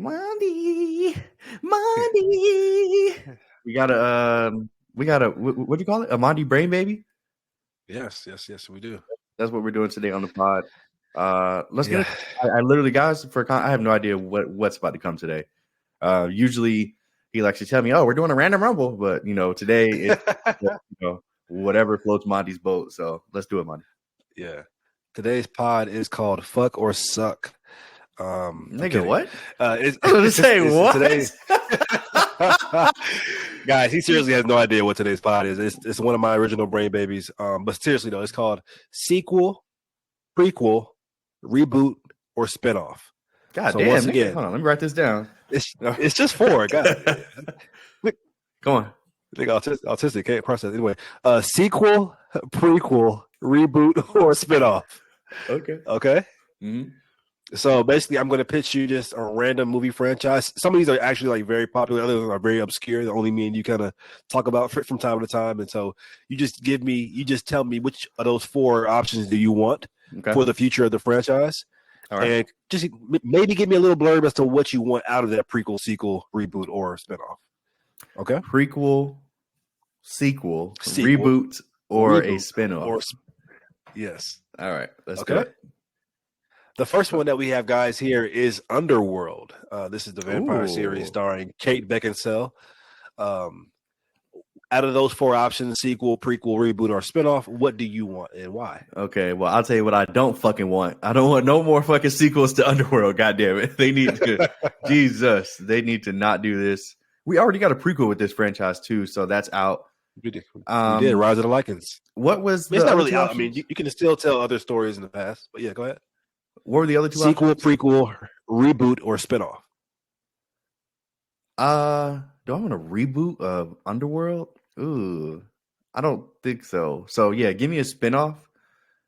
Money, money. We got a what do you call it? A Monty Brain Baby? Yes, we do. That's what we're doing today on the pod. Let's get Yeah. it. I literally, guys, I have no idea what's about to come today. Usually he likes to tell me, "Oh, we're doing a random rumble," but today it's whatever floats Monty's boat. So let's do it, Monty. Yeah. Today's pod is called "Fuck or Suck." Nigga, what? It's, I was gonna say what? Today's guys. He seriously has no idea what today's pod is. It's one of my original brain babies. But seriously though, it's called sequel, prequel, reboot, or spinoff. God So damn, once nigga, again, hold on, let me write this down. it's just four. God, Come on. I think autistic can't process anyway. Sequel, prequel, reboot, or spinoff. Okay. Mm-hmm. So basically, I'm going to pitch you just a random movie franchise. Some of these are actually like very popular. Others are very obscure. That only me and you kind of talk about from time to time. And so you just tell me which of those four options do you want for the future of the franchise. All right. And just maybe give me a little blurb as to what you want out of that prequel, sequel, reboot, or spinoff. Okay. Prequel, sequel, reboot, or a spinoff. Yes. All right. Let's do it. The first one that we have, guys, here is Underworld. This is the vampire series starring Kate Beckinsale. Out of those four options, sequel, prequel, reboot, or spinoff, what do you want and why? Okay, well, I'll tell you what I don't fucking want. I don't want no more fucking sequels to Underworld. God damn it. They need to, Jesus, they need to not do this. We already got a prequel with this franchise too, so that's out. We did Rise of the Lycans. What was it's not really out. I mean, you can still tell other stories in the past, but yeah, go ahead. What were the other two sequel, options? Prequel, reboot, or spinoff? Do I want a reboot of Underworld? Ooh, I don't think so. So yeah, give me a spinoff.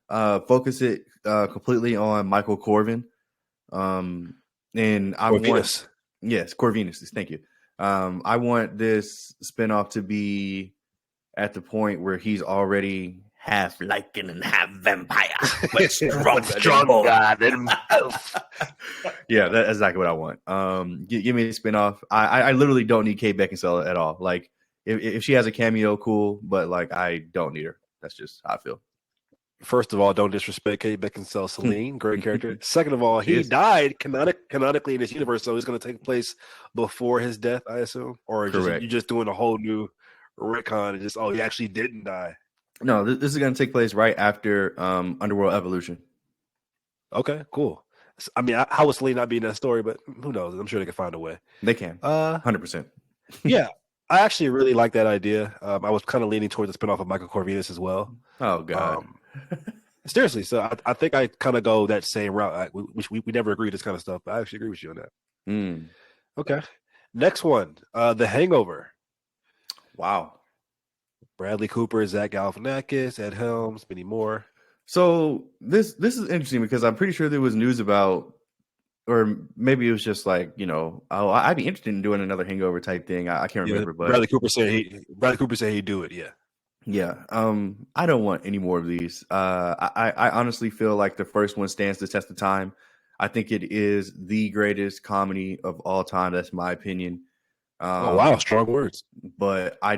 Focus it completely on Michael Corvin. And I want Corvinus. Thank you. I want this spinoff to be at the point where he's already half lycan and half vampire, but stronger than elf. Yeah, that's exactly what I want. Give me a spinoff. I literally don't need Kate Beckinsale at all. Like, if she has a cameo, cool, but like, I don't need her. That's just how I feel. First of all, don't disrespect Kate Beckinsale. Celine, great character. Second of all, he died canonically in this universe, so it's going to take place before his death, I assume, or you're just doing a whole new retcon and just he actually didn't die. No, this is going to take place right after Underworld Evolution. Okay, cool. I mean, how would Celine not be in that story? But who knows? I'm sure they can find a way. They can. 100%. Yeah, I actually really like that idea. I was kind of leaning towards the spinoff of Michael Corvinus as well. Oh, God. Seriously, so I think I kind of go that same route. We never agree this kind of stuff, but I actually agree with you on that. Okay. Next one, The Hangover. Wow. Bradley Cooper, Zach Galifianakis, Ed Helms, many more. So this is interesting because I'm pretty sure there was news about, or maybe it was just like, I'd be interested in doing another Hangover type thing. I can't remember, but Bradley Cooper said he'd do it. Yeah. Yeah. I don't want any more of these. I honestly feel like the first one stands the test of time. I think it is the greatest comedy of all time. That's my opinion. Oh wow, strong words. But I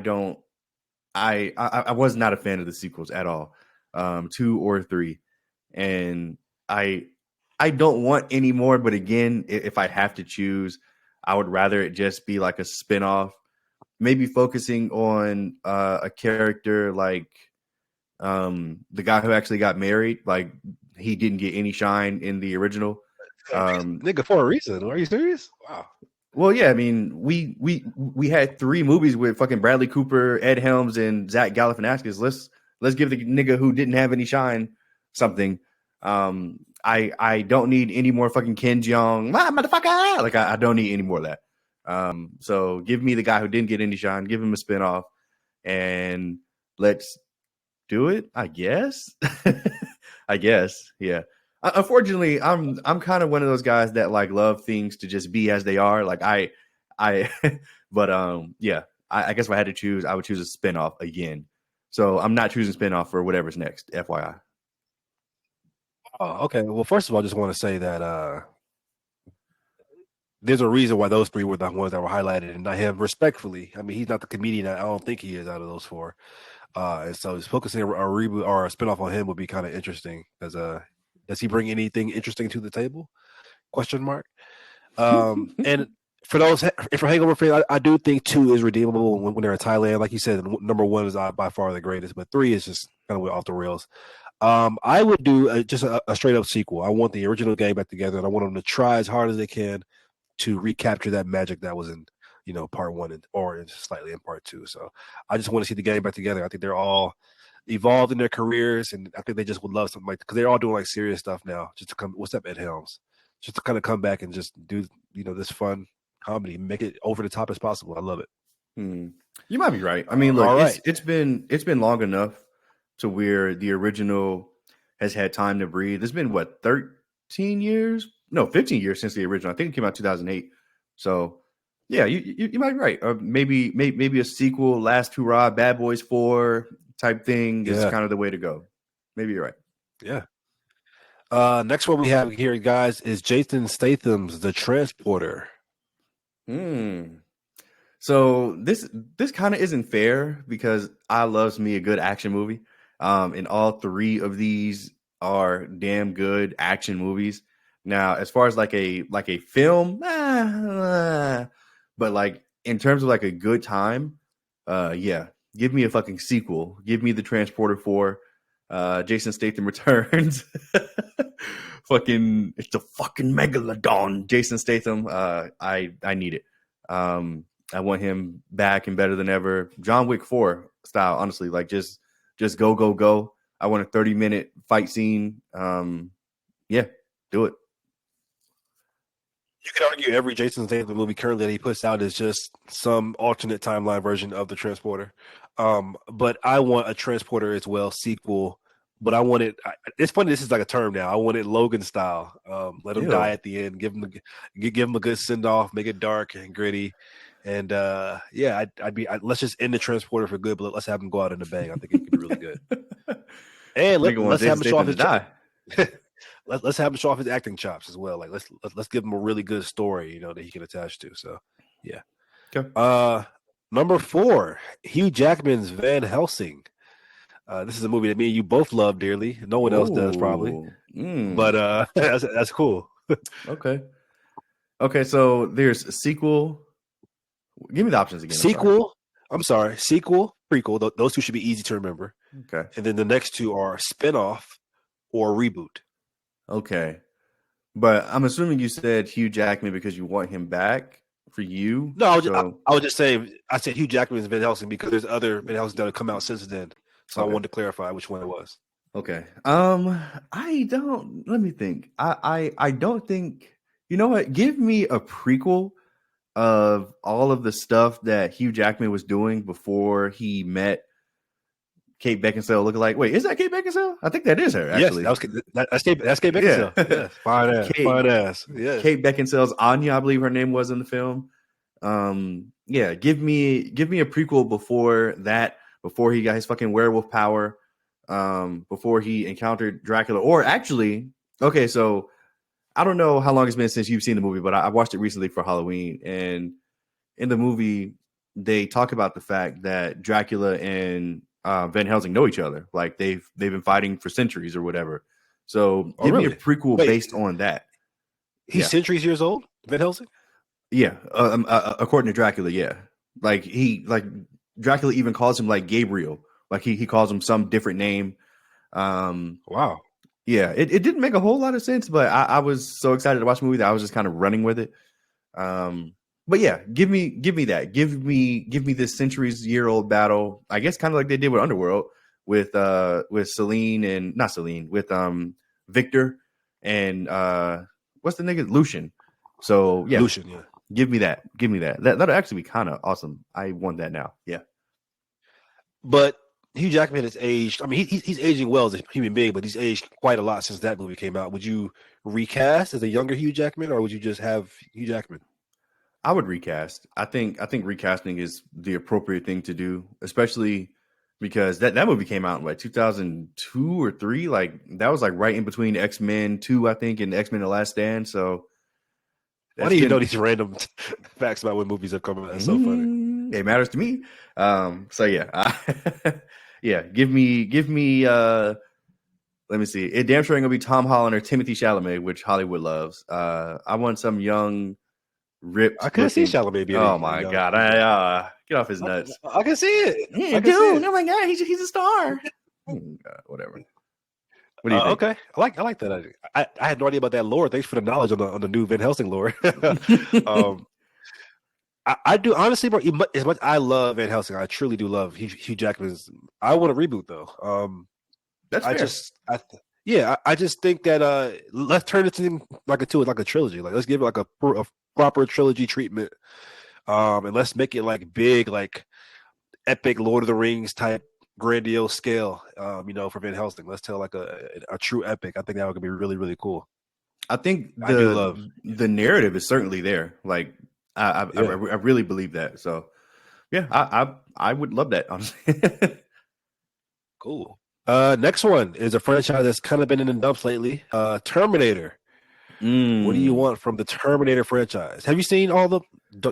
was not a fan of the sequels at all, 2 or 3, and I don't want any more. But again, if I have to choose, I would rather it just be like a spinoff, maybe focusing on a character like the guy who actually got married. Like, he didn't get any shine in the original. Nigga, for a reason. Are you serious? Wow. Well, yeah, I mean, we had 3 movies with fucking Bradley Cooper, Ed Helms, and Zach Galifianakis. Let's give the nigga who didn't have any shine something. I don't need any more fucking Ken Jeong, motherfucker. Like, I don't need any more of that. So give me the guy who didn't get any shine, give him a spinoff, and let's do it. I guess. Yeah. Unfortunately, I'm kind of one of those guys that like love things to just be as they are. Like but yeah, I guess if I had to choose, I would choose a spinoff again. So I'm not choosing spinoff for whatever's next, FYI. Oh, okay. Well, first of all, I just want to say that there's a reason why those three were the ones that were highlighted, and not him. Respectfully, I mean, he's not the comedian. I don't think he is out of those four. And so just focusing a reboot or a spinoff on him would be kind of interesting. Because does he bring anything interesting to the table? Question mark. And for those, for Hangover fans, I do think 2 is redeemable when they're in Thailand. Like you said, number 1 is by far the greatest, but 3 is just kind of off the rails. I would do just a straight up sequel. I want the original gang back together, and I want them to try as hard as they can to recapture that magic that was in, part 1 or slightly in part 2. So I just want to see the gang back together. I think they're all evolved in their careers, and I think they just would love something like, because they're all doing like serious stuff now. Just to come, what's up, Ed Helms? Just to kind of come back and just do this fun comedy, make it over the top as possible. I love it. You might be right. I mean, look, right. it's been long enough to where the original has had time to breathe. It's been what, 13 years? No, 15 years since the original. I think it came out 2008. So yeah, you might be right. Maybe a sequel, Last Hurrah, Bad Boys 4 type thing is kind of the way to go. Maybe you're right. Yeah. Next one we have here, guys, is Jason Statham's The Transporter. So this kind of isn't fair because I loves me a good action movie. And all 3 of these are damn good action movies. Now, as far as like a film, but like in terms of like a good time, yeah, give me a fucking sequel. Give me The Transporter 4. Jason Statham returns. It's a fucking megalodon. Jason Statham. I need it. I want him back and better than ever. John Wick 4 style, honestly. Like just go. I want a 30-minute fight scene. Yeah, do it. You could argue every Jason Statham movie currently that he puts out is just some alternate timeline version of The Transporter. But I want a Transporter as well sequel. But I want it. It's funny. This is like a term now. I want it Logan style. Let him die at the end. Give him a good send off. Make it dark and gritty. And yeah, let's just end The Transporter for good. But let's have him go out in a bang. I think it could be really good. And let's have him show off his let's have him show off his acting chops as well. Like let's give him a really good story, that he can attach to. So yeah. Okay. Number 4, Hugh Jackman's Van Helsing. This is a movie that me and you both love dearly. No one else does probably, but that's cool. Okay. So there's a sequel. Give me the options again. Sequel. I'm sorry. Sequel, prequel. Those 2 should be easy to remember. Okay. And then the next 2 are spinoff or reboot. Okay. But I'm assuming you said Hugh Jackman because you want him back for you. No, I was just saying. I said Hugh Jackman's Van Helsing because there's other Van Helsing that have come out since then. So I wanted to clarify which one it was. Okay. Let me think. I don't think, you know what? Give me a prequel of all of the stuff that Hugh Jackman was doing before he met Kate Beckinsale lookalike. Wait, is that Kate Beckinsale? I think that is her, actually. Yes, that's Kate Beckinsale. Yeah. Yes. Fine ass. Yes. Kate Beckinsale's Anya, I believe her name was in the film. Yeah, give me a prequel before that. Before he got his fucking werewolf power, before he encountered Dracula. Or actually, okay, so I don't know how long it's been since you've seen the movie, but I watched it recently for Halloween. And in the movie, they talk about the fact that Dracula and Van Helsing know each other. Like they've been fighting for centuries or whatever. So give me a prequel based on that. He's centuries years old, Van Helsing? Yeah, according to Dracula, yeah. Like Dracula even calls him like Gabriel. Like he calls him some different name. Wow. Yeah, it didn't make a whole lot of sense, but I was so excited to watch the movie that I was just kind of running with it. But yeah, give me that. Give me this centuries-year-old battle. I guess kind of like they did with Underworld with Celine and not Celine with Victor and what's the nigga Lucian. So yeah, Lucian, yeah. Give me that. That'll actually be kind of awesome. I want that now. Yeah. But Hugh Jackman has aged. I mean, he's aging well as a human being, but he's aged quite a lot since that movie came out. Would you recast as a younger Hugh Jackman, or would you just have Hugh Jackman? I would recast. I think recasting is the appropriate thing to do, especially because that movie came out in like 2002 or 3. Like that was like right in between X-Men 2, I think, and X-Men: The Last Stand. So Why do you know these random facts about when movies have come out? That's so funny. It matters to me. So yeah, yeah. Give me. Let me see. It damn sure ain't gonna be Tom Holland or Timothy Chalamet, which Hollywood loves. I want some young, ripped I couldn't see looking. Chalamet being Oh a my young. god! I get off his nuts. I can see it. Yeah, I can see dude. it. Oh my god, he's a star. Whatever. What do you think? Okay, I like that. I had no idea about that lore. Thanks for the knowledge on the new Van Helsing lore. um, I do honestly, bro. As much I love Van Helsing, I truly do love Hugh Jackman's. I want a reboot though. That's I fair. just, I just think that let's turn it to like a trilogy. Like let's give it like a proper trilogy treatment. And let's make it like big, like epic Lord of the Rings type grandiose scale. For Van Helsing, let's tell like a true epic. I think that would be really really cool. I think I do love. the narrative is certainly there. Like I really believe that. So yeah, I would love that. Honestly. Cool. Next one is a franchise that's kind of been in the dumps lately. Terminator. What do you want from the Terminator franchise? Have you seen all the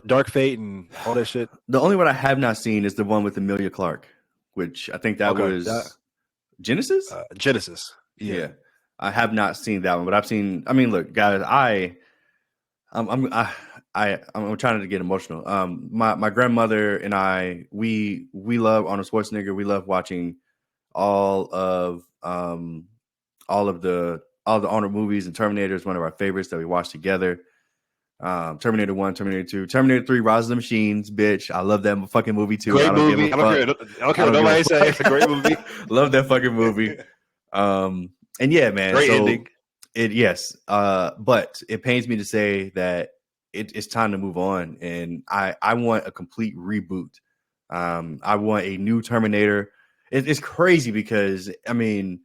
Dark Fate and all that shit? The only one I have not seen is the one with Emilia Clarke, which I think that was Genesis. Genesis. Yeah, I have not seen that one, but I've seen. I mean, look, guys, I'm trying to get emotional. My grandmother and we love Arnold Schwarzenegger. We love watching all of the Arnold movies, and Terminator is one of our favorites that we watch together. Terminator 1, Terminator 2, Terminator 3, Rise of the Machines, bitch. I love that fucking movie too. Great movie. I don't care what nobody say. It's a great movie. Love that fucking movie. And yeah, man. Great ending. But it pains me to say that it's time to move on, and I want a complete reboot. I want a new Terminator. It's crazy because I mean,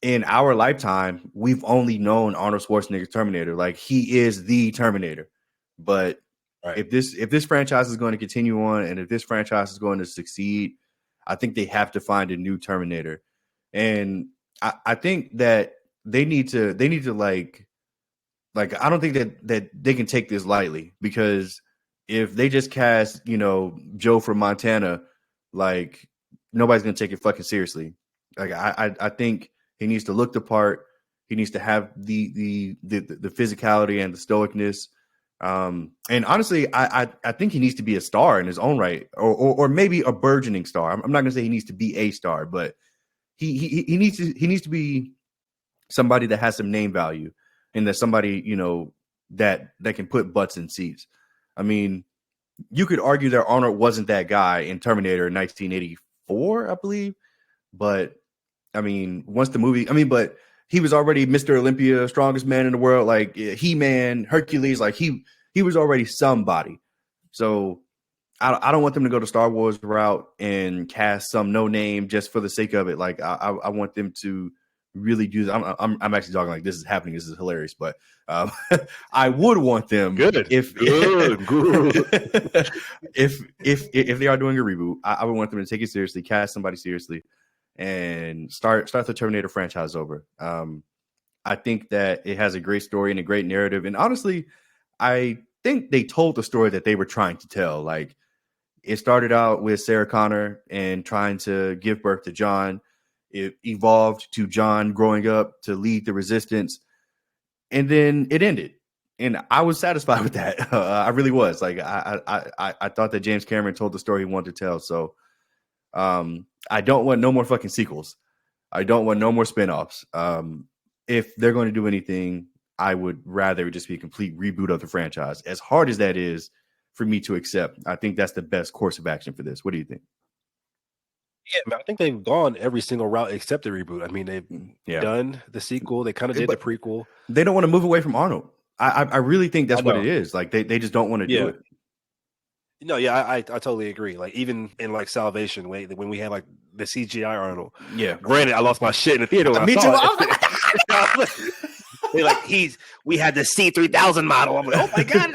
in our lifetime, we've only known Arnold Schwarzenegger's Terminator. Like he is the Terminator. But if this franchise is going to continue on, and if this franchise is going to succeed, I think they have to find a new Terminator. And I think that they need to like I don't think that they can take this lightly, because if they just cast, Joe from Montana, like nobody's gonna take it fucking seriously. Like I think he needs to look the part. He needs to have the physicality and the stoicness. And honestly, I think he needs to be a star in his own right, or maybe a burgeoning star. I'm not gonna say he needs to be a star, but he needs to be somebody that has some name value, and that somebody that can put butts in seats. I mean, you could argue that Arnold wasn't that guy in Terminator in 1984, I believe, but I mean, but he was already Mr. Olympia, strongest man in the world, like He-Man, Hercules, like he was already somebody. So I don't want them to go to Star Wars route and cast some no name just for the sake of it. Like I want them to really do that. I'm actually talking like this is happening. This is hilarious, but I would want them if they are doing a reboot, I would want them to take it seriously, cast somebody seriously, and start the Terminator franchise over. I think that it has a great story and a great narrative, and honestly, I think they told the story that they were trying to tell. Like it started out with Sarah Connor and trying to give birth to John. It evolved to John growing up to lead the resistance, and then it ended. And I was satisfied with that. I really was. Like I thought that James Cameron told the story he wanted to tell. So I don't want no more fucking sequels. I don't want no more spinoffs. If they're going to do anything, I would rather just be a complete reboot of the franchise. As hard as that is for me to accept, I think that's the best course of action for this. What do you think? Yeah, man, I think they've gone every single route except the reboot. I mean, they've done the sequel. They kind of did the prequel. They don't want to move away from Arnold. I really think that's what it is. Like they just don't want to do it. No, yeah, I totally agree. Like even in like Salvation, when we had like the CGI Arnold. Yeah. Granted, I lost my shit in the theater when I saw it. We had the C3000 model. I'm like, oh my god.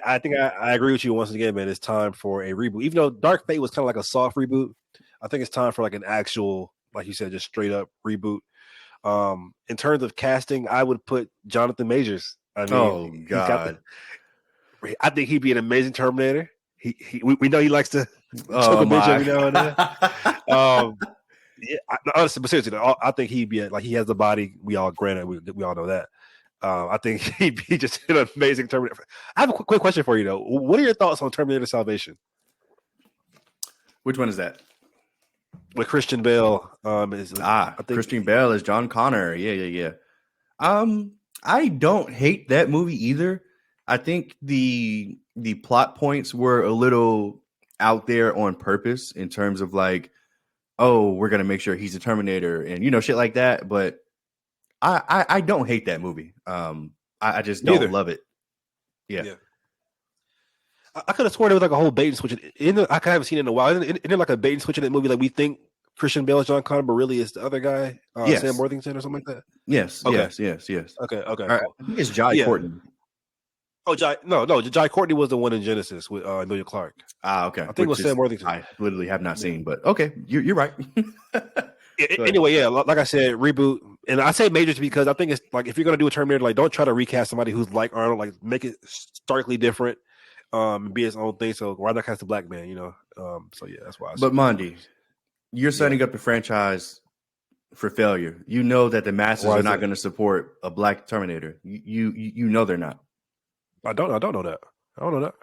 I think I agree with you once again, man. It's time for a reboot. Even though Dark Fate was kind of like a soft reboot, I think it's time for like an actual, like you said, just straight up reboot. In terms of casting, I would put Jonathan Majors. I Oh mean, he's got the. God. I think he'd be an amazing Terminator. We know he likes to choke Oh a bitch my. every now and then. Yeah, honestly, but seriously, I think he'd be like he has the body. We all granted, we all know that. I think he'd be just an amazing Terminator. I have a quick question for you though. What are your thoughts on Terminator Salvation Which one is that? with Christian Bale? I think Christian Bale is John Connor. Yeah. I don't hate that movie either. I think the plot points were a little out there on purpose in terms of like, oh, we're gonna make sure he's a Terminator and shit like that. But I don't hate that movie. I just don't neither. love it. Yeah. I could have sworn there was like a whole bait and switch. I haven't seen it in a while. Isn't there like a bait and switch in that movie? Like we think Christian Bale is John Connor, but really it's the other guy, Yes. Sam Worthington or something like that. Yes. Okay. Yes. Okay. All right. Cool. I think it's Jai Courtney. Oh, Jai Courtney was the one in Genesis with Emilia Clarke. Okay. I think it was Sam Worthington. I literally have not seen, but okay, you're right. Anyway, yeah, like I said, reboot, and I say Majors because I think it's like if you're gonna do a Terminator, like don't try to recast somebody who's like Arnold, like make it starkly different, be his own thing. So why not cast a black man? So yeah, that's why. But Mondi, you're setting up the franchise for failure. You know that the masses are not going to support a black Terminator. You know they're not. I don't know that. I don't know that.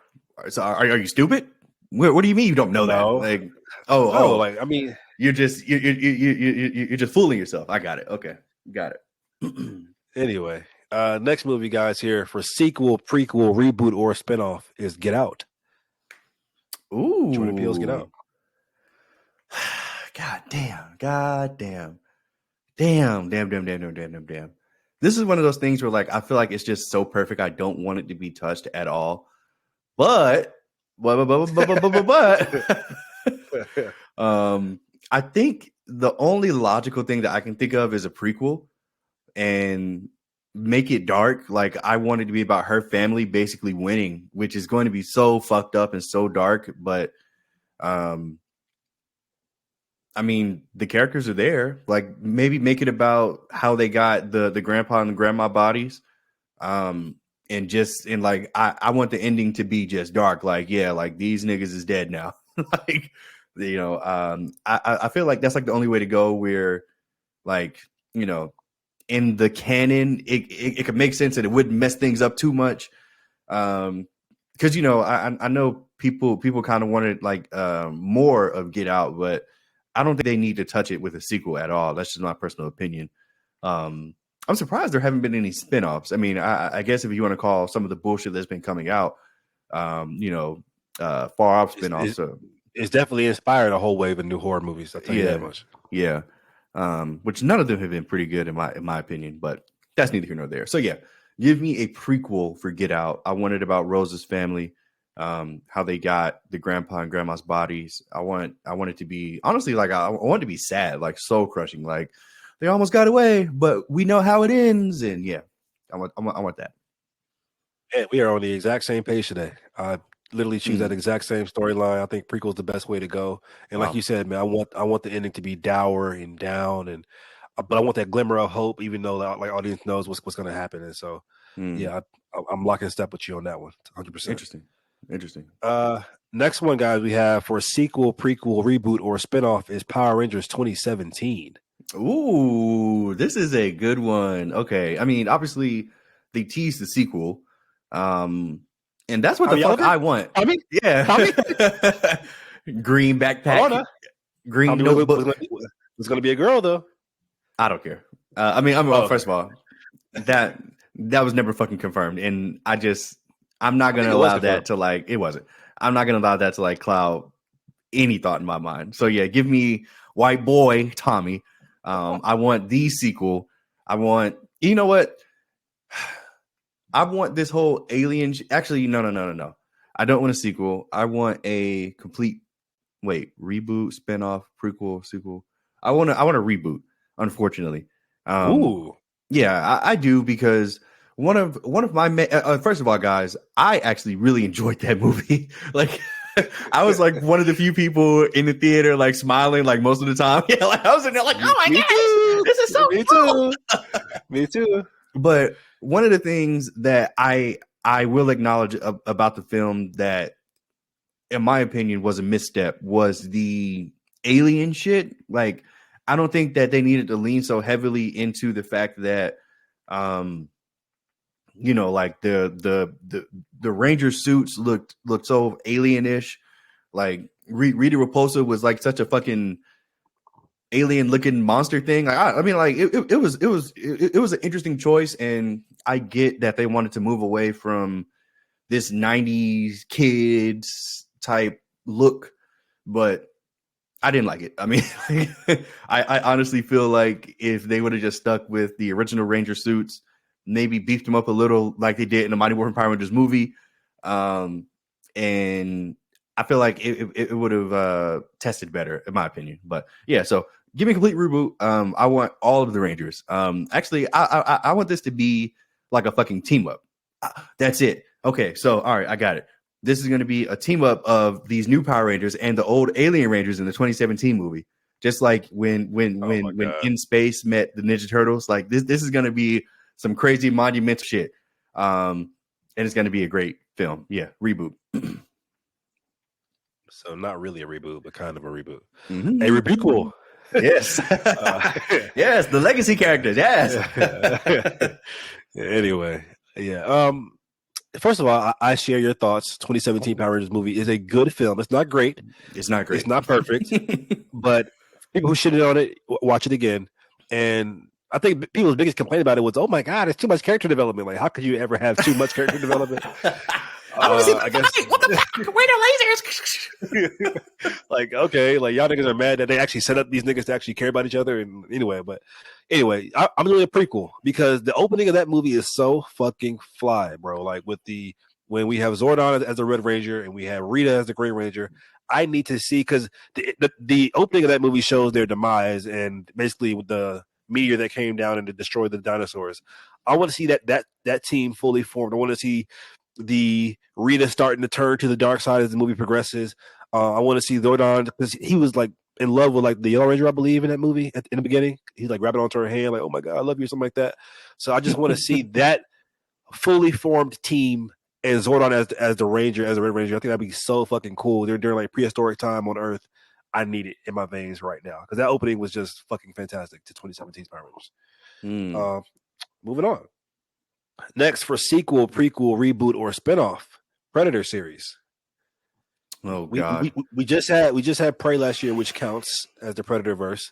So are you stupid? What do you mean you don't know that? Like, like I mean, you're just you're just fooling yourself. I got it. Okay, got it. Anyway, next movie, guys, here for sequel, prequel, reboot, or spinoff is Get Out. Ooh, Jordan Peele's Get Out. God damn. This is one of those things where like I feel like it's just so perfect. I don't want it to be touched at all. But I think the only logical thing that I can think of is a prequel and make it dark. Like I want it to be about her family basically winning, which is going to be so fucked up and so dark. But I mean, the characters are there. Like maybe make it about how they got the grandpa and the grandma bodies. And like I want the ending to be just dark. Like, yeah, like these niggas is dead now. Like, I feel like that's like the only way to go where like, in the canon, it could make sense and it wouldn't mess things up too much. Because I know people kind of wanted like more of Get Out, but I don't think they need to touch it with a sequel at all. That's just my personal opinion. I'm surprised there haven't been any spinoffs. I mean, I guess if you want to call some of the bullshit that's been coming out, far off spinoffs. It's definitely inspired a whole wave of new horror movies. I'll tell you that much. Yeah. Which none of them have been pretty good in my opinion, but that's neither here nor there. So yeah, give me a prequel for Get Out. I want it about Rose's family, how they got the grandpa and grandma's bodies. I want it to be honestly like I want it to be sad, like soul crushing, like they almost got away, but we know how it ends. And yeah, I want that. Yeah, we are on the exact same page today. I literally choose that exact same storyline. I think prequel is the best way to go. And like you said, man, I want the ending to be dour and down, and but I want that glimmer of hope, even though like audience knows what's going to happen. And so, yeah, I'm locking step with you on that one, 100%. Interesting. Next one, guys, we have for sequel, prequel, reboot, or spinoff is Power Rangers 2017. Ooh, this is a good one. Okay, I mean, obviously they teased the sequel, and that's what the fuck I want. I mean, yeah, green backpack, green notebook. It's gonna be a girl though. I don't care. First of all, that was never fucking confirmed, and I'm not gonna allow that to like. It wasn't. I'm not gonna allow that to like cloud any thought in my mind. So yeah, give me white boy Tommy. I want the sequel. I want, you know what? I want this whole alien. Actually, no. I don't want a sequel. I want a complete reboot, spinoff, prequel, sequel. I want a reboot. Unfortunately, yeah, I do because one of my first of all, guys, I actually really enjoyed that movie. Like. I was like one of the few people in the theater, like smiling, like most of the time. Yeah, like I was in there, like, oh my This is so Me cool. too. Me too. But one of the things that I will acknowledge about the film that, in my opinion, was a misstep was the alien shit. Like, I don't think that they needed to lean so heavily into the fact that, like the Ranger suits looked so alienish. Like Rita Repulsa was like such a fucking alien looking monster thing. Like, I mean, like it was an interesting choice, and I get that they wanted to move away from this 90s kids type look, but I didn't like it. I mean, I honestly feel like if they would have just stuck with the original Ranger suits, maybe beefed them up a little like they did in the Mighty Morphin Power Rangers movie, and I feel like it would have tested better, in my opinion. But yeah, so give me a complete reboot. I want all of the Rangers. Actually, I want this to be like a fucking team up. That's it. Okay, so all right, I got it. This is going to be a team up of these new Power Rangers and the old Alien Rangers in the 2017 movie. Just like when In Space met the Ninja Turtles. Like this is going to be some crazy monumental shit. And it's going to be a great film. Yeah, reboot. So not really a reboot, but kind of a reboot. Mm-hmm. A rebukeable. Yes. Yes, the legacy characters. Yes. Anyway, yeah. First of all, I share your thoughts. 2017 Power Rangers movie is a good film. It's not great. It's not great. It's not perfect. But people who shitted on it, watch it again. And I think people's biggest complaint about it was, oh my God, it's too much character development. Like, how could you ever have too much character development? I guess. What the fuck? Where the lasers? Like, okay, like y'all niggas are mad that they actually set up these niggas to actually care about each other. And anyway, I'm doing a prequel because the opening of that movie is so fucking fly, bro. Like when we have Zordon as the Red Ranger and we have Rita as the Green Ranger. I need to see because the opening of that movie shows their demise and basically with the meteor that came down and destroyed the dinosaurs. I want to see that team fully formed. I want to see the Rita starting to turn to the dark side as the movie progresses. I want to see Zordon because he was like in love with like the Yellow Ranger, I believe, in that movie in the beginning. He's like grabbing onto her hand, like, "Oh my God, I love you," or something like that. So I just want to see that fully formed team and Zordon as the Ranger, as the Red Ranger. I think that'd be so fucking cool. They're during like prehistoric time on Earth. I need it in my veins right now because that opening was just fucking fantastic to 2017's Power Rangers. Moving on. Next for sequel, prequel, reboot, or spinoff, Predator series. Oh God, we just had Prey last year, which counts as the Predator verse.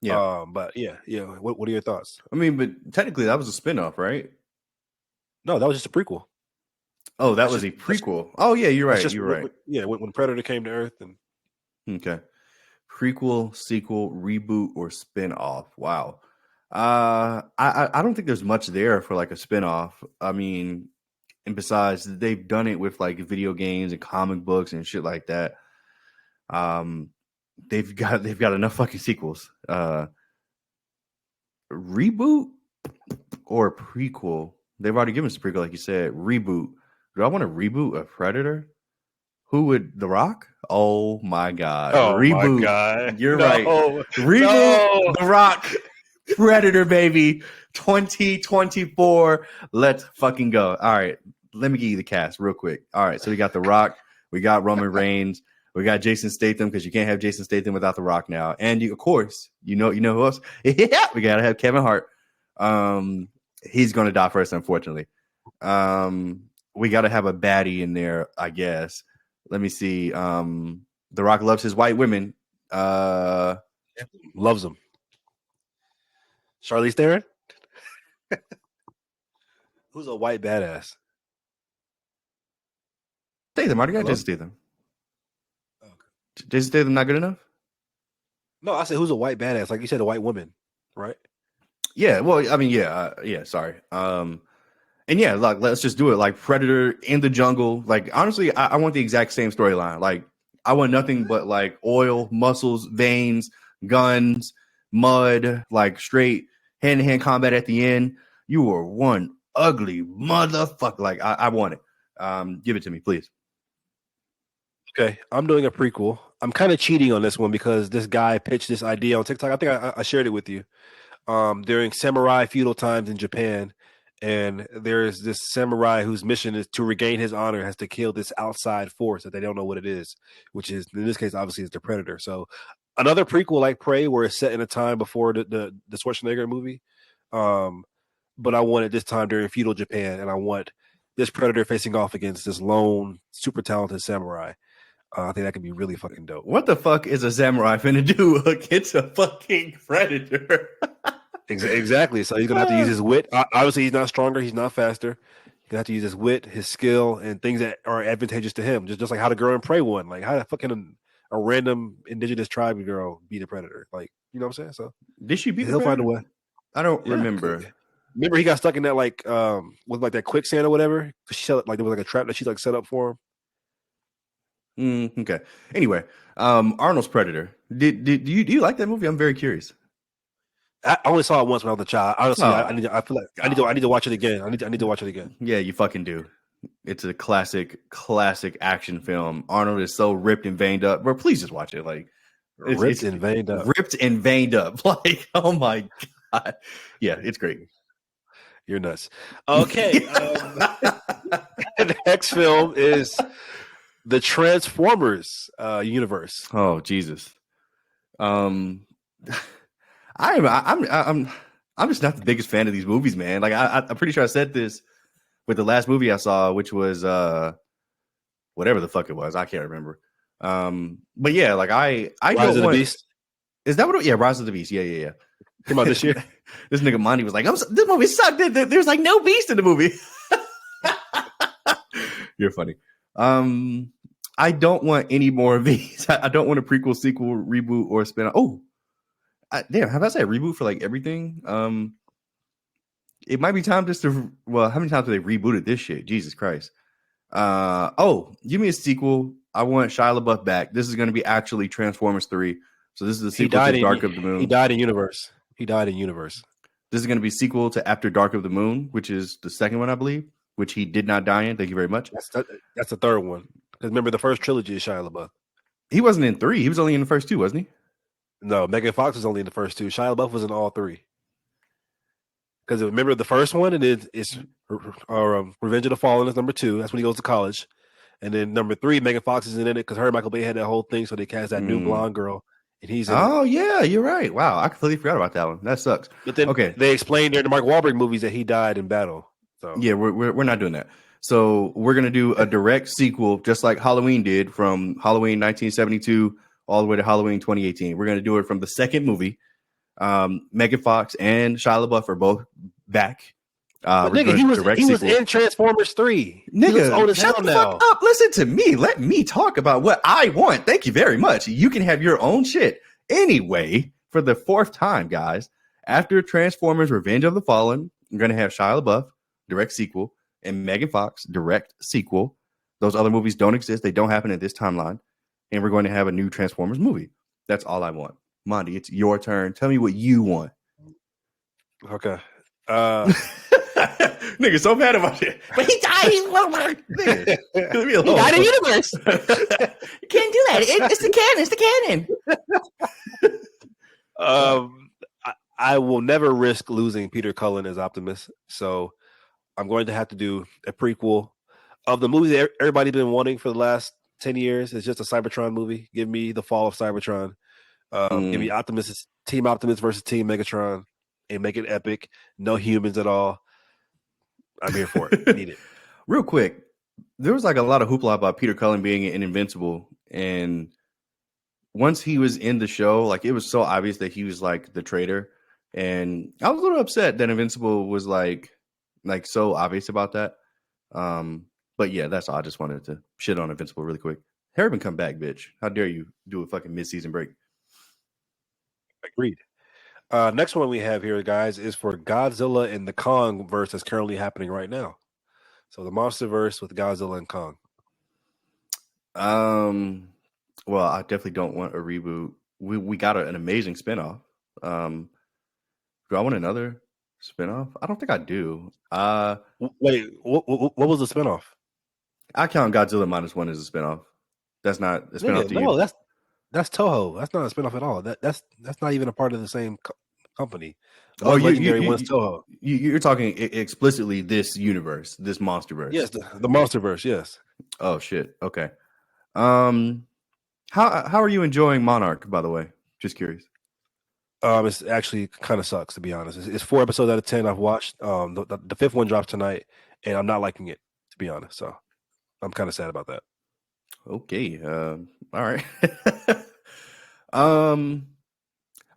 yeah. But yeah. What are your thoughts? I mean, but technically that was a spinoff, right? No, that was just a prequel. Oh, that was a prequel. Oh yeah, you're right. You're right. When Predator came to Earth and okay. Prequel, sequel, reboot, or spin-off. Wow. I don't think there's much there for like a spin-off. I mean, and besides, they've done it with like video games and comic books and shit like that. They've got enough fucking sequels. Reboot or prequel? They've already given us a prequel, like you said. Reboot. Do I want to reboot a Predator? Who would The Rock? Oh my God. Oh Reboot. My God. You're right. Reboot The Rock. Predator, baby. 2024. Let's fucking go. All right. Let me give you the cast real quick. All right. So we got The Rock. We got Roman Reigns. We got Jason Statham because you can't have Jason Statham without The Rock now. And you, of course, you know who else? Yeah, we got to have Kevin Hart. He's going to die first, unfortunately. We got to have a baddie in there, I guess. Let me see. The Rock loves his white women. Loves them. Charlize Theron? Who's a white badass? Statham. I already got Jason Statham. Okay. Jason Statham not good enough? No, I said who's a white badass? Like you said, a white woman, right? Yeah. Well, I mean, yeah. Sorry. And yeah, like let's just do it. Like Predator in the jungle. Like honestly, I want the exact same storyline. Like I want nothing but like oil, muscles, veins, guns, mud, like straight hand-to-hand combat at the end. You are one ugly motherfucker. Like I want it. Give it to me, please. Okay, I'm doing a prequel. I'm kind of cheating on this one because this guy pitched this idea on TikTok. I think I shared it with you. during samurai feudal times in Japan. And there's this samurai whose mission is to regain his honor, has to kill this outside force that they don't know what it is, which is in this case obviously is the Predator. So another prequel like Prey, where it's set in a time before the Schwarzenegger movie. Um, but I want it this time during feudal Japan, and I want this Predator facing off against this lone, super talented samurai. I think that could be really fucking dope. What the fuck is a samurai finna do against a fucking predator? Exactly. So he's gonna have to use his wit. Obviously, he's not stronger. He's not faster. He's gonna have to use his wit, his skill, and things that are advantageous to him. Just like how the girl in Prey won. Like how the fucking a random indigenous tribe girl beat a predator. Like you know what I'm saying? So Did she beat the he'll find a predator? way. I don't remember. Remember, he got stuck in that with like that quicksand or whatever. She set, like there was like a trap that she like set up for him. Okay. Anyway, Arnold's Predator. Do you like that movie? I'm very curious. I only saw it once when I was a child. Honestly, Oh, I feel like I need to watch it again. I need to watch it again. Yeah, you fucking do. It's a classic action film. Arnold is so ripped and veined up. Bro, please just watch it. Like ripped and veined up. Ripped and veined up. Like, oh my god. Yeah, it's great. You're nuts. Okay. The next film is the Transformers universe. Oh Jesus. I'm just not the biggest fan of these movies, man. Like I'm pretty sure I said this with the last movie I saw, which was whatever the fuck it was. I can't remember. But yeah, like I Rise don't of the want. Beast. Is that what? Yeah, Rise of the Beast. Yeah. Came out this year. This nigga Monty was like, "This movie sucked. There's like no beast in the movie." You're funny. I don't want any more of these. I don't want a prequel, sequel, reboot, or spin-off. Oh, damn! Have I said reboot for like everything? It might be time just to. Well, how many times have they rebooted this shit? Jesus Christ! Give me a sequel. I want Shia LaBeouf back. This is going to be actually Transformers 3. So this is the sequel to Dark of the Moon. He died in Universe. This is going to be sequel to After Dark of the Moon, which is the second one, I believe, which he did not die in. Thank you very much. That's the third one. Because remember, the first trilogy is Shia LaBeouf. He wasn't in 3. He was only in the first 2, wasn't he? No, Megan Fox was only in the first 2. Shia LaBeouf was in all 3. Because remember the first one, and it's Revenge of the Fallen is number 2. That's when he goes to college. And then number 3, Megan Fox isn't in it because her and Michael Bay had that whole thing, so they cast that new blonde girl. And he's in it. Yeah, you're right. Wow, I completely forgot about that one. That sucks. But then they explained during the Mark Wahlberg movies that he died in battle. So yeah, we're not doing that. So we're gonna do a direct sequel, just like Halloween did, from Halloween 1972 all the way to Halloween 2018. We're gonna do it from the second movie. Megan Fox and Shia LaBeouf are both back. Nigga, he was in Transformers 3. Nigga, shut the fuck up. Listen to me. Let me talk about what I want. Thank you very much. You can have your own shit. Anyway, for the 4th time, guys, after Transformers Revenge of the Fallen, we're going to have Shia LaBeouf, direct sequel, and Megan Fox, direct sequel. Those other movies don't exist. They don't happen in this timeline. And we're going to have a new Transformers movie. That's all I want. Monty, it's your turn. Tell me what you want. Okay. Nigga, so mad about it. But he died. Nigga, he died in universe. You can't do that. It's the canon. I will never risk losing Peter Cullen as Optimus, so I'm going to have to do a prequel of the movie that everybody's been wanting for the last 10 years. It's just a Cybertron movie. Give me the fall of Cybertron. Give me Team Optimus versus Team Megatron, and make it epic. No humans at all. I'm here for it. Need it. Real quick, there was like a lot of hoopla about Peter Cullen being an Invincible, and once he was in the show, like it was so obvious that he was like the traitor, and I was a little upset that Invincible was like so obvious about that. But yeah, that's all. I just wanted to shit on Invincible really quick. Harriman, come back, bitch! How dare you do a fucking mid-season break? Agreed. Next one we have here, guys, is for Godzilla and the Kong verse that's currently happening right now. So the monster verse with Godzilla and Kong. Well, I definitely don't want a reboot. We got an amazing spinoff. Do I want another spinoff? I don't think I do. Wait, what was the spinoff? I count Godzilla -1 as a spinoff. That's not a spinoff to you. No, that's Toho. That's not a spinoff at all. That's not even a part of the same company. Oh, Was legendary, one's Toho. you're talking explicitly this universe, this MonsterVerse. Yes, the MonsterVerse. Yes. Oh shit. Okay. Um, how are you enjoying Monarch? By the way, just curious. It's actually kind of sucks, to be honest. It's 4 episodes out of 10 I've watched. The fifth one drops tonight, and I'm not liking it, to be honest. So I'm kind of sad about that. Okay. All right. um,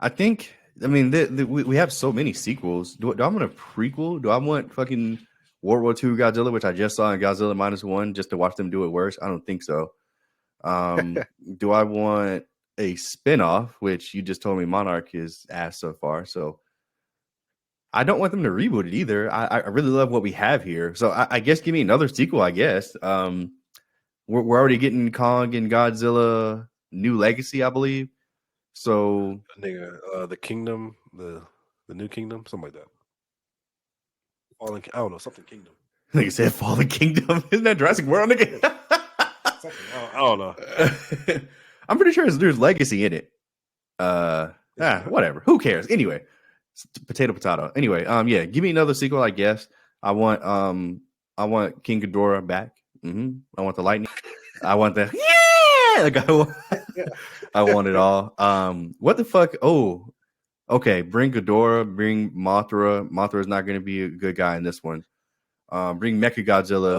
I think. I mean, we have so many sequels. Do I want a prequel? Do I want fucking World War II Godzilla, which I just saw in Godzilla -1, just to watch them do it worse? I don't think so. Do I want a spinoff, which you just told me Monarch is ass so far? So I don't want them to reboot it either. I really love what we have here. So I guess give me another sequel, I guess. We're already getting Kong and Godzilla New Legacy, I believe. So Nigga, the Kingdom, the New Kingdom, something like that. Fallen, I don't know, something Kingdom. Like I said, Fallen Kingdom. Isn't that Jurassic World? Nigga? I don't know. I'm pretty sure there's legacy in it. Whatever. Who cares? Anyway, potato. Anyway, yeah, give me another sequel, I guess. I want King Ghidorah back. I want the lightning. I want the like I want it all. What the fuck? Oh, okay. Bring Ghidorah. Bring Mothra. Mothra is not going to be a good guy in this one. Bring Mechagodzilla.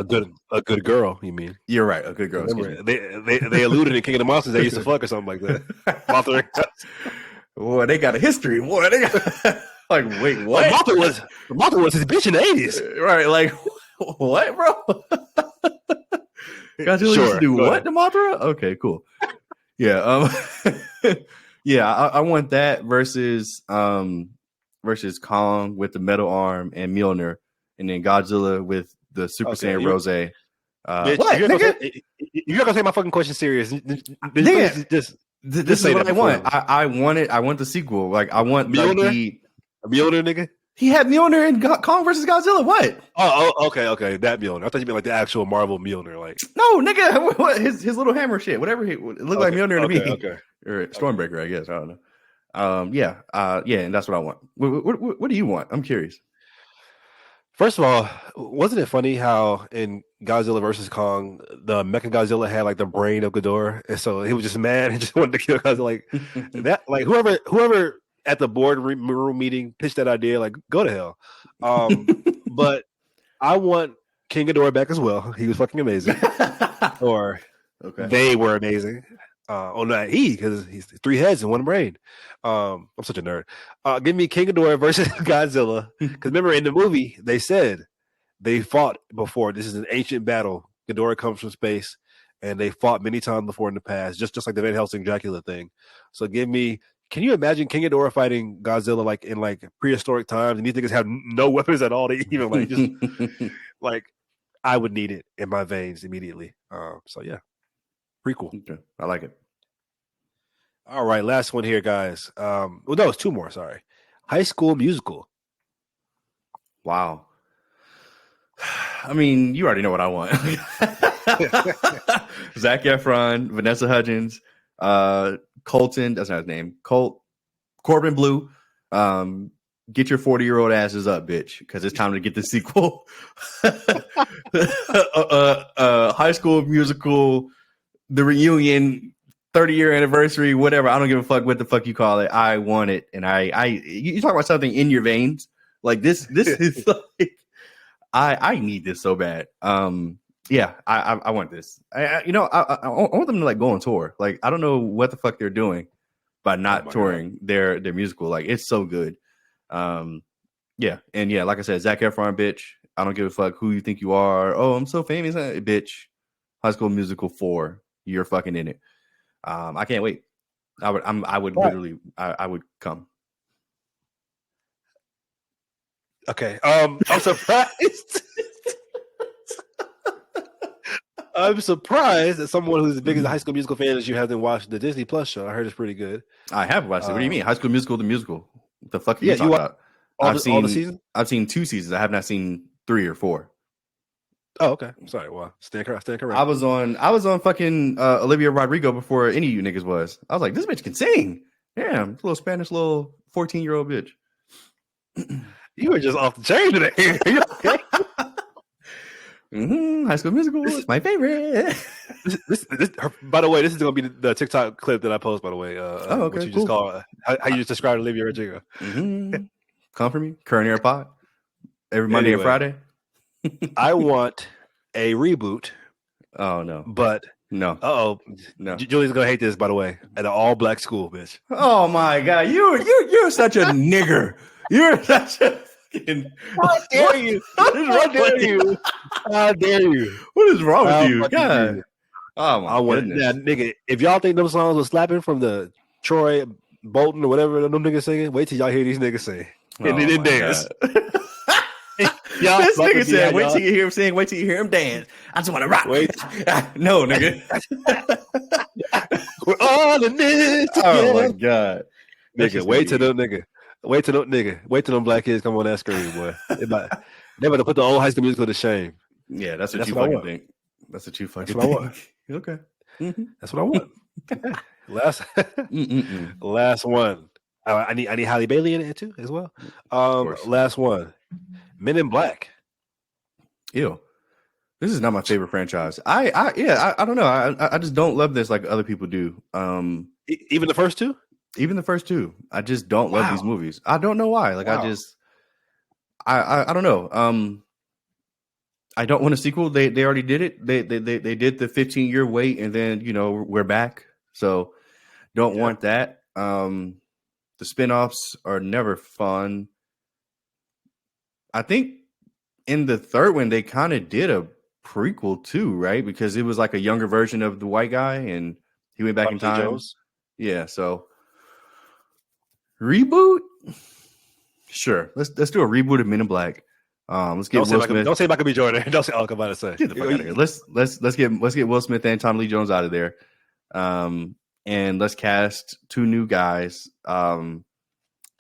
A good girl, you mean? You're right. A good girl. Remember, they alluded in King of the Monsters they used to fuck or something like that. Mothra. Boy, they got a history. Boy, they got like, wait, what? Mothra was his bitch in the 80s. Right, like, what, bro? Godzilla used to do what to Mothra? Okay, cool. Yeah, yeah, I want that versus Kong with the metal arm and Mjolnir, and then Godzilla with the Super Saiyan Rose. What? You're not gonna take my fucking question serious. This is what I want. I want the sequel. Like I want Mjolnir, Mjolnir, nigga. He had Mjolnir in Kong versus Godzilla. What? Oh, okay. That Mjolnir. I thought you meant like the actual Marvel Mjolnir. Like no, nigga. What, his little hammer shit. Whatever. It looked like Mjolnir to me. Okay. Or Stormbreaker, I guess. I don't know. Yeah. And that's what I want. What do you want? I'm curious. First of all, wasn't it funny how in Godzilla versus Kong, the Mechagodzilla had like the brain of Ghidorah, and so he was just mad and just wanted to kill Godzilla. Like that, like whoever at the boardroom meeting pitched that idea, like go to hell. But I want King Ghidorah back as well. He was fucking amazing. Or they were amazing. Not he, because he's 3 heads and 1 brain. I'm such a nerd. Give me King Ghidorah versus Godzilla. Because remember in the movie, they said they fought before. This is an ancient battle. Ghidorah comes from space, and they fought many times before in the past, just like the Van Helsing Dracula thing. So can you imagine King Ghidorah fighting Godzilla like in like prehistoric times, and these niggas have no weapons at all to even like just like I would need it in my veins immediately. So yeah. Prequel. Okay. I like it. All right, last one here, guys. No, it's 2 more. Sorry. High School Musical. Wow. I mean, you already know what I want. Zac Efron, Vanessa Hudgens, Colton. That's not his name. Corbin Blue. Get your 40-year-old asses up, bitch, because it's time to get the sequel. High School Musical. The reunion, 30-year anniversary, whatever. I don't give a fuck what the fuck you call it. I want it, and you talk about something in your veins. Like this is like I need this so bad. Yeah, I want this. I want them to like go on tour. Like I don't know what the fuck they're doing by not touring their musical. Like it's so good. Yeah, and yeah, like I said, Zac Efron, bitch. I don't give a fuck who you think you are. Oh, I'm so famous, bitch. High School Musical 4. You're fucking in it. I can't wait. I would literally come. Okay. I'm surprised. I'm surprised that someone who's as big as a High School Musical fan as you hasn't watched the Disney Plus show. I heard it's pretty good. I have watched it. What do you mean? High School Musical, the musical. What the fuck are you talking about? All the seasons? I've seen 2 seasons. I have not seen 3 or 4. Oh, okay. Sorry. Well, stand correct. I was on fucking Olivia Rodrigo before any of you niggas was. I was like, this bitch can sing. Damn, little Spanish, little 14-year-old bitch. You were just off the chain today. Are you okay? High School Musical is my favorite. By the way, this is going to be the TikTok clip that I post. By the way, Oh, what okay, you just cool. call how you just described Olivia Rodrigo. Come for me, current air pod every Monday and Anyway, Friday. I want a reboot, Oh no, but no, oh, no. Julie's gonna hate this. By the way, at an all-black school, bitch. Oh my god, you're such a nigger. You're such a fucking. How dare you? How dare you? How dare you? What is wrong with How you? fucking dare God. you? Oh my I want goodness. that nigga. If y'all think those songs was slapping from the Troy Bolton or whatever them niggas singing, wait till y'all hear these niggas sing and Oh then my dance. god. Y'all This about to nigga be said, at "Wait y'all. till you hear him sing. Wait till you hear him dance. I just want to rock." Wait. No, nigga. We're all in this Oh my together. god. That's Nigga, just wait till gonna them nigga. Wait till them nigga. Wait till them black kids come on that screen, boy. They about to put the old High School Musical to shame. be- Yeah, that's And what that's you what I fucking want. think. That's what you That's fucking what I want. think. Okay. Mhm. That's what I want. Yeah. Last Mm-mm-mm. last one. I need Halle Bailey in it too as well. Of course. Last one. Men in Black. Ew. This is not my favorite franchise. I don't know. I just don't love this like other people do. Even the first two? Even the first two, I just don't love these Wow. movies. I don't know why. Like Wow. I don't know. I don't want a sequel. They already did it. They did the 15-year wait, and then we're back. So don't Yeah. want that. The spinoffs are never fun. I think in the third one they kind of did a prequel too, right? Because it was like a younger version of the white guy, and he went back in Tommy Lee time. Jones. Yeah. So reboot. Sure. Let's do a reboot of Men in Black. Let's get Will Smith. Don't say Michael B. Jordan. Don't say. Oh, I'm about to say. Get the fuck out of here. Let's get Will Smith and Tommy Lee Jones out of there. And let's cast two new guys. Do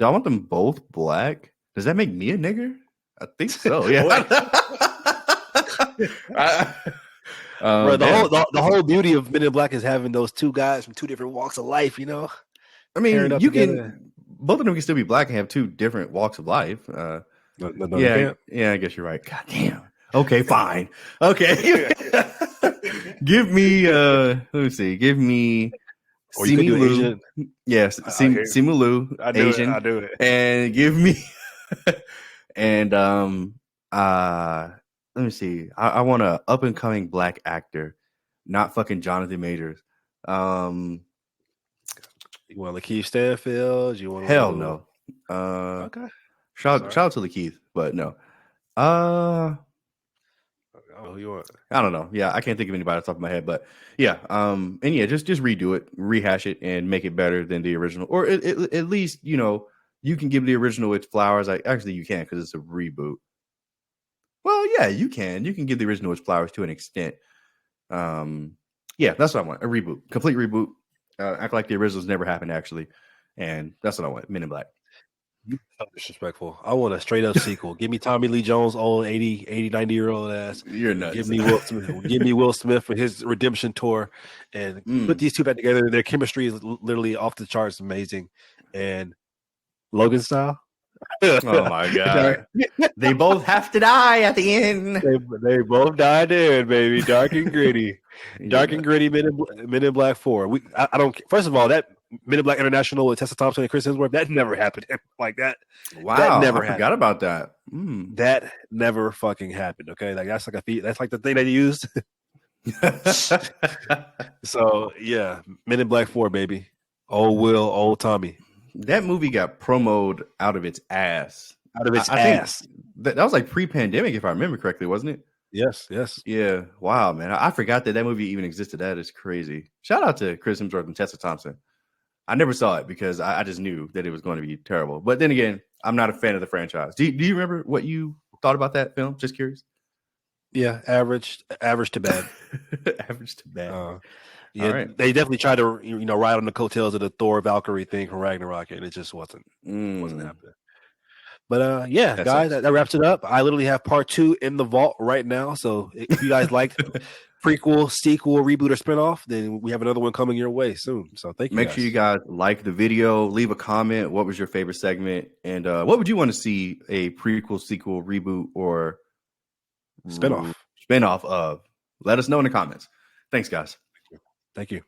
I want them both black? Does that make me a nigger? I think so. Yeah. Bro, the whole beauty of Men in Black is having those two guys from two different walks of life. I mean, pairing up you together. can. Both of them can still be black and have two different walks of life. No, you Yeah, can't. yeah. I guess you're right. God damn. Okay, fine. Okay. Give me. Let me see. Give me. Or you could do Simu Asian. Yes, Simu Liu, I do Asian. it. I do it. And give me. And let me see. I want a up and coming black actor, not fucking Jonathan Majors. You want Lakeith Stanfield? You want Hell no. Okay. Shout out to Lakeith, but no. I don't know who you want. I don't know. Yeah, I can't think of anybody off the top of my head, but yeah. And yeah, just redo it, rehash it, and make it better than the original, or at least you can give the original its flowers. Actually you can because it's a reboot. Well, yeah, you can. You can give the original its flowers to an extent. Yeah, that's what I want. A reboot, complete reboot. Act like the originals never happened, actually, and that's what I want. Men in Black. So disrespectful. I want a straight up sequel. Give me Tommy Lee Jones, old 80, 90-year-old ass. You're nuts. Give me Will Smith. Give me Will Smith for his redemption tour, and put these two back together. Their chemistry is literally off the charts, amazing. And Logan style. Oh my god! They both have to die at the end. They both died there, baby. Dark and gritty. Dark and gritty. Men in Black 4. I don't. First of all, that Men in Black International with Tessa Thompson and Chris Hemsworth, that never happened. Like that. Wow, that never I forgot about that. That never fucking happened. Okay, like that's like the thing they used. So yeah, Men in Black 4, baby. Old Will, old Tommy. That movie got promoted out of its ass. Out of its ass. That was like pre-pandemic, if I remember correctly, wasn't it? Yes. Yeah. Wow, man. I forgot that movie even existed. That is crazy. Shout out to Chris Hemsworth and Tessa Thompson. I never saw it because I just knew that it was going to be terrible. But then again, I'm not a fan of the franchise. Do you remember what you thought about that film? Just curious. Yeah, average to bad. Average to bad. Yeah, right. They definitely tried to ride on the coattails of the Thor Valkyrie thing from Ragnarok, and it just wasn't happening. But yeah, guys, that wraps it up. I literally have part 2 in the vault right now. So if you guys liked prequel, sequel, reboot, or spinoff, then we have another one coming your way soon. So thank you Make sure guys. you guys like the video, leave a comment. What was your favorite segment? And what would you want to see a prequel, sequel, reboot, or Spinoff. spinoff of? Let us know in the comments. Thanks, guys. Thank you.